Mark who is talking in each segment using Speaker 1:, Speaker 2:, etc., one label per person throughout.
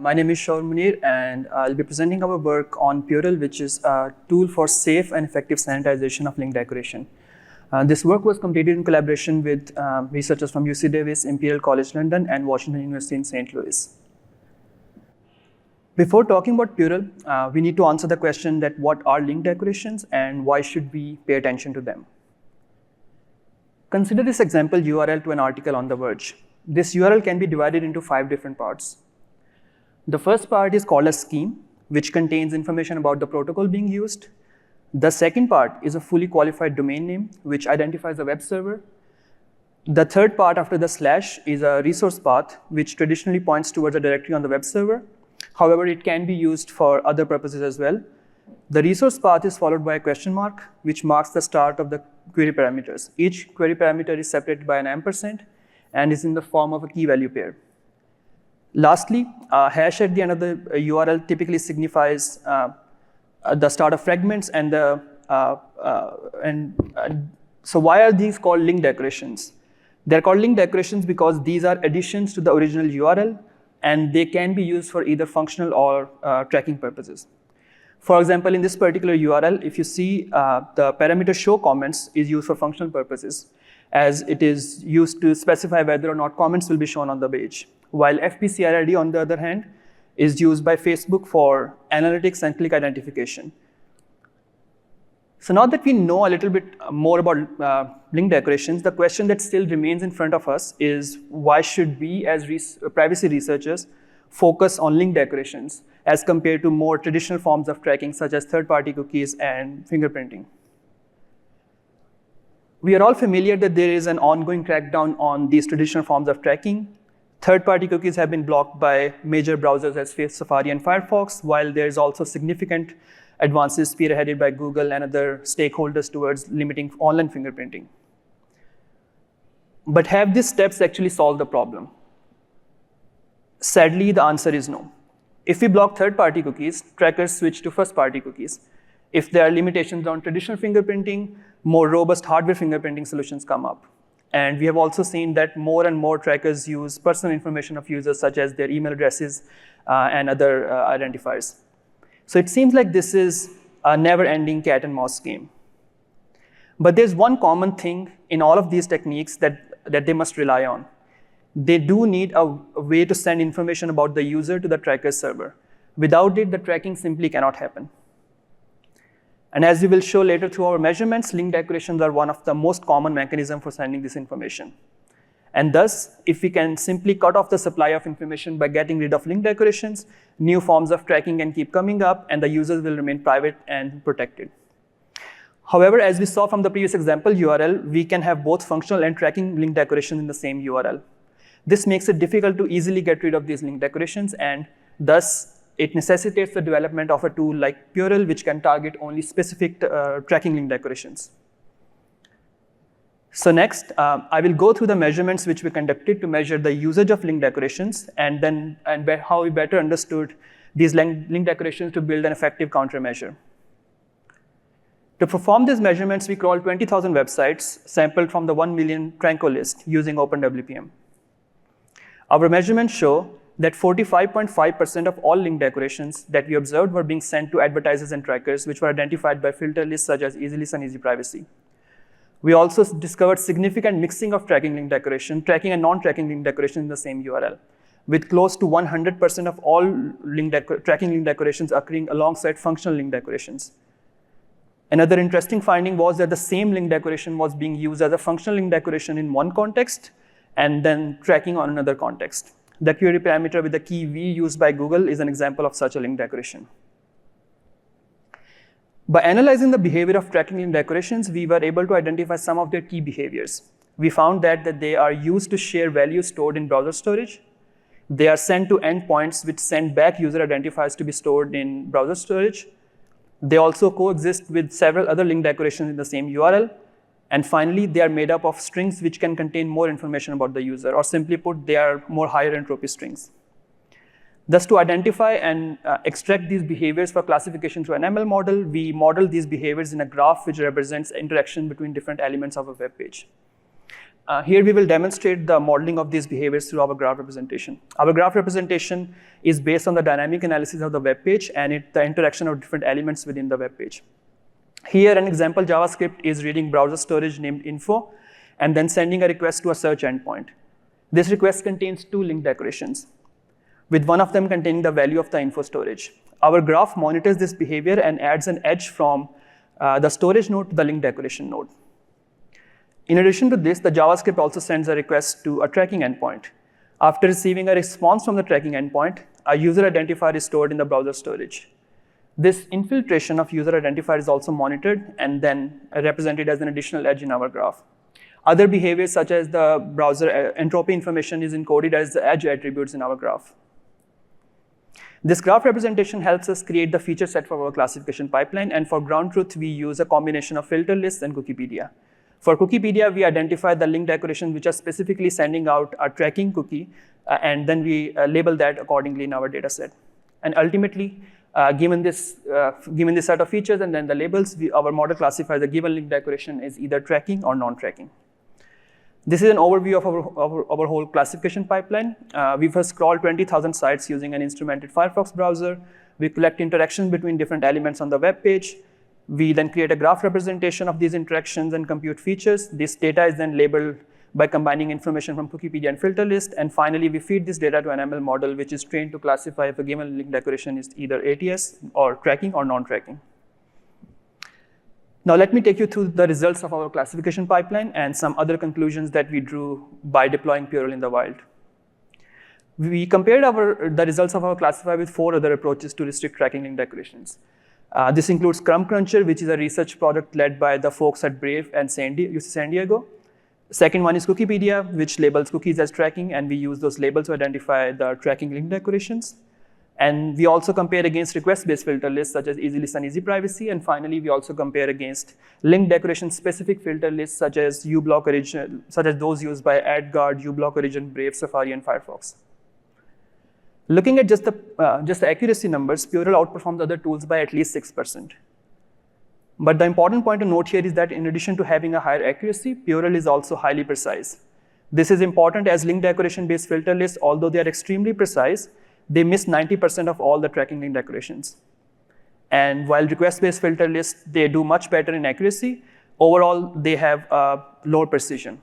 Speaker 1: My name is Shaoor Munir, and I'll be presenting our work on PURL, which is a tool for safe and effective sanitization of link decoration. This work was completed in collaboration with researchers from UC Davis, Imperial College London, and Washington University in St. Louis. Before talking about PURL, we need to answer the question that what are link decorations and why should we pay attention to them? Consider this example URL to an article on The Verge. This URL can be divided into 5 different parts. The first part is called a scheme, which contains information about the protocol being used. The second part is a fully qualified domain name, which identifies a web server. The third part after the slash is a resource path, which traditionally points towards a directory on the web server. However, it can be used for other purposes as well. The resource path is followed by a question mark, which marks the start of the query parameters. Each query parameter is separated by an ampersand and is in the form of a key value pair. Lastly, a hash at the end of the URL typically signifies the start of fragments and so why are these called link decorations? They're called link decorations because these are additions to the original URL, and they can be used for either functional or tracking purposes. For example, in this particular URL, if you see the parameter show comments is used for functional purposes, as it is used to specify whether or not comments will be shown on the page, while FPCRID, on the other hand, is used by Facebook for analytics and click identification. So now that we know a little bit more about link decorations, the question that still remains in front of us is why should we as privacy researchers focus on link decorations as compared to more traditional forms of tracking such as third-party cookies and fingerprinting? We are all familiar that there is an ongoing crackdown on these traditional forms of tracking. Third-party cookies have been blocked by major browsers as Safari and Firefox, while there is also significant advances spearheaded by Google and other stakeholders towards limiting online fingerprinting. But have these steps actually solved the problem? Sadly, the answer is no. If we block third-party cookies, trackers switch to first-party cookies. If there are limitations on traditional fingerprinting, more robust hardware fingerprinting solutions come up. And we have also seen that more and more trackers use personal information of users, such as their email addresses and other identifiers. So it seems like this is a never-ending cat and mouse game. But there's one common thing in all of these techniques that they must rely on. They do need a way to send information about the user to the tracker server. Without it, the tracking simply cannot happen. And as we will show later through our measurements, link decorations are one of the most common mechanisms for sending this information. And thus, if we can simply cut off the supply of information by getting rid of link decorations, new forms of tracking can keep coming up, and the users will remain private and protected. However, as we saw from the previous example URL, we can have both functional and tracking link decorations in the same URL. This makes it difficult to easily get rid of these link decorations, and thus, it necessitates the development of a tool like PURL, which can target only specific tracking link decorations. So next, I will go through the measurements which we conducted to measure the usage of link decorations and how we better understood these link decorations to build an effective countermeasure. To perform these measurements, we crawled 20,000 websites sampled from the 1 million Tranco list using OpenWPM. Our measurements show that 45.5% of all link decorations that we observed were being sent to advertisers and trackers, which were identified by filter lists such as EasyList and EasyPrivacy. We also discovered significant mixing of tracking and non-tracking link decorations in the same URL, with close to 100% of all tracking link decorations occurring alongside functional link decorations. Another interesting finding was that the same link decoration was being used as a functional link decoration in one context and then tracking on another context. The query parameter with the key V used by Google is an example of such a link decoration. By analyzing the behavior of tracking link decorations, we were able to identify some of their key behaviors. We found that they are used to share values stored in browser storage. They are sent to endpoints which send back user identifiers to be stored in browser storage. They also coexist with several other link decorations in the same URL. And finally, they are made up of strings which can contain more information about the user, or simply put, they are more higher entropy strings. Thus, to identify and extract these behaviors for classification through an ML model, we model these behaviors in a graph which represents interaction between different elements of a web page. Here we will demonstrate the modeling of these behaviors through our graph representation. Our graph representation is based on the dynamic analysis of the web page and the interaction of different elements within the web page. Here, an example JavaScript is reading browser storage named info and then sending a request to a search endpoint. This request contains two link decorations, with one of them containing the value of the info storage. Our graph monitors this behavior and adds an edge from the storage node to the link decoration node. In addition to this, the JavaScript also sends a request to a tracking endpoint. After receiving a response from the tracking endpoint, a user identifier is stored in the browser storage. This infiltration of user identifier is also monitored and then represented as an additional edge in our graph. Other behaviors such as the browser entropy information is encoded as the edge attributes in our graph. This graph representation helps us create the feature set for our classification pipeline, and for ground truth, we use a combination of filter lists and Cookiepedia. For Cookiepedia, we identify the link decorations which are specifically sending out a tracking cookie, and then we label that accordingly in our data set. And ultimately, given this set of features and then the labels, our model classifies the given link decoration as either tracking or non-tracking. This is an overview of our whole classification pipeline. We first crawl 20,000 sites using an instrumented Firefox browser. We collect interactions between different elements on the web page. We then create a graph representation of these interactions and compute features. This data is then labeled by combining information from Cookiepedia and filter list. And finally, we feed this data to an ML model, which is trained to classify if a given link decoration is either ATS or tracking or non-tracking. Now let me take you through the results of our classification pipeline and some other conclusions that we drew by deploying PURL in the wild. We compared the results of our classifier with 4 other approaches to restrict tracking link decorations. This includes Crumb Cruncher, which is a research product led by the folks at Brave and UC San Diego. Second one is Cookiepedia, which labels cookies as tracking, and we use those labels to identify the tracking link decorations. And we also compare against request-based filter lists such as EasyList and Easy Privacy. And finally, we also compare against link decoration-specific filter lists such as uBlock Origin, such as those used by AdGuard, uBlock Origin, Brave, Safari, and Firefox. Looking at just the accuracy numbers, PURL outperforms other tools by at least 6%. But the important point to note here is that in addition to having a higher accuracy, PURL is also highly precise. This is important as link decoration-based filter lists, although they are extremely precise, they miss 90% of all the tracking link decorations. And while request-based filter lists, they do much better in accuracy, overall, they have lower precision.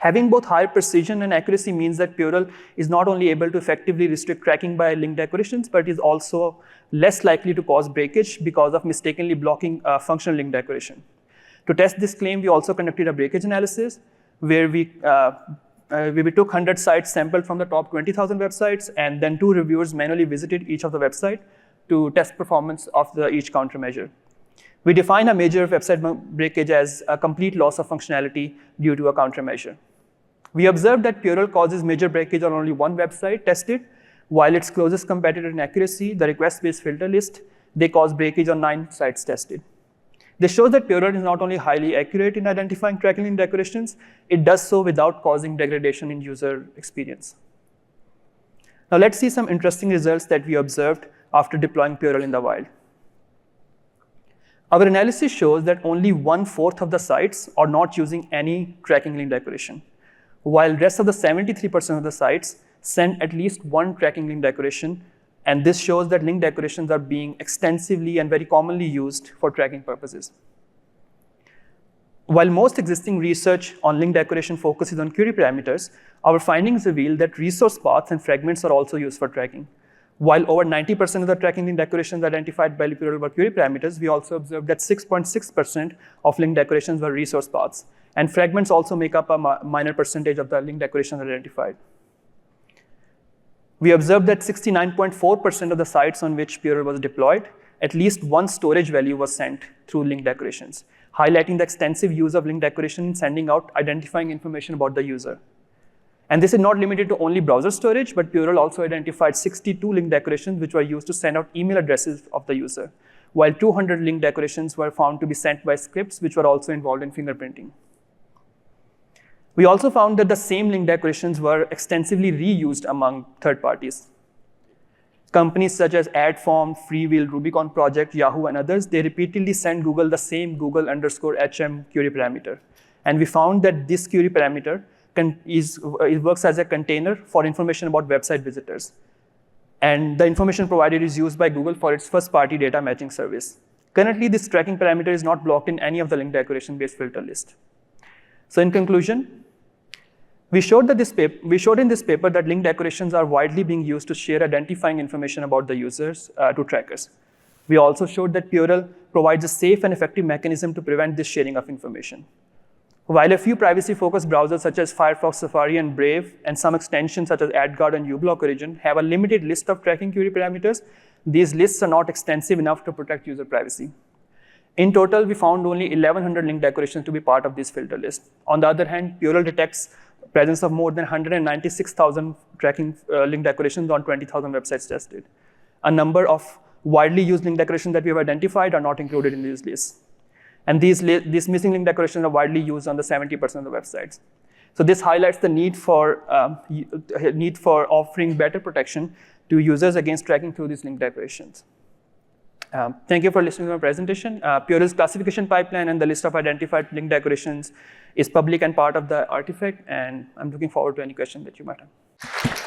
Speaker 1: Having both higher precision and accuracy means that PURL is not only able to effectively restrict tracking by link decorations, but is also less likely to cause breakage because of mistakenly blocking a functional link decoration. To test this claim, we also conducted a breakage analysis where we took 100 sites sampled from the top 20,000 websites, and then 2 reviewers manually visited each of the websites to test performance of each countermeasure. We define a major website breakage as a complete loss of functionality due to a countermeasure. We observed that PURL causes major breakage on only one website tested, while its closest competitor in accuracy, the request-based filter list, they cause breakage on 9 sites tested. This shows that PURL is not only highly accurate in identifying tracking link decorations, it does so without causing degradation in user experience. Now let's see some interesting results that we observed after deploying PURL in the wild. Our analysis shows that only 1/4 of the sites are not using any tracking link decoration, while the rest of the 73% of the sites send at least one tracking link decoration, and this shows that link decorations are being extensively and very commonly used for tracking purposes. While most existing research on link decoration focuses on query parameters, our findings reveal that resource paths and fragments are also used for tracking. While over 90% of the tracking link decorations identified by PURL were query parameters, we also observed that 6.6% of link decorations were resource paths, and fragments also make up a minor percentage of the link decorations identified. We observed that 69.4% of the sites on which PURL was deployed, at least one storage value was sent through link decorations, highlighting the extensive use of link decoration in sending out identifying information about the user. And this is not limited to only browser storage, but PURL also identified 62 link decorations which were used to send out email addresses of the user, while 200 link decorations were found to be sent by scripts which were also involved in fingerprinting. We also found that the same link decorations were extensively reused among third parties. Companies such as AdForm, Freewheel, Rubicon Project, Yahoo, and others, they repeatedly send Google the same Google_HM query parameter. And we found that this query parameter it works as a container for information about website visitors. And the information provided is used by Google for its first-party data matching service. Currently, this tracking parameter is not blocked in any of the link decoration-based filter list. So in conclusion, we showed in this paper that link decorations are widely being used to share identifying information about the users to trackers. We also showed that PURL provides a safe and effective mechanism to prevent this sharing of information. While a few privacy-focused browsers such as Firefox, Safari, and Brave, and some extensions such as AdGuard and uBlock Origin have a limited list of tracking query parameters, these lists are not extensive enough to protect user privacy. In total, we found only 1,100 link decorations to be part of this filter list. On the other hand, PURL detects presence of more than 196,000 tracking link decorations on 20,000 websites tested. A number of widely used link decorations that we have identified are not included in these lists. And these missing link decorations are widely used on the 70% of the websites. So this highlights the need for offering better protection to users against tracking through these link decorations. Thank you for listening to my presentation. PURL's classification pipeline and the list of identified link decorations is public and part of the artifact, and I'm looking forward to any questions that you might have.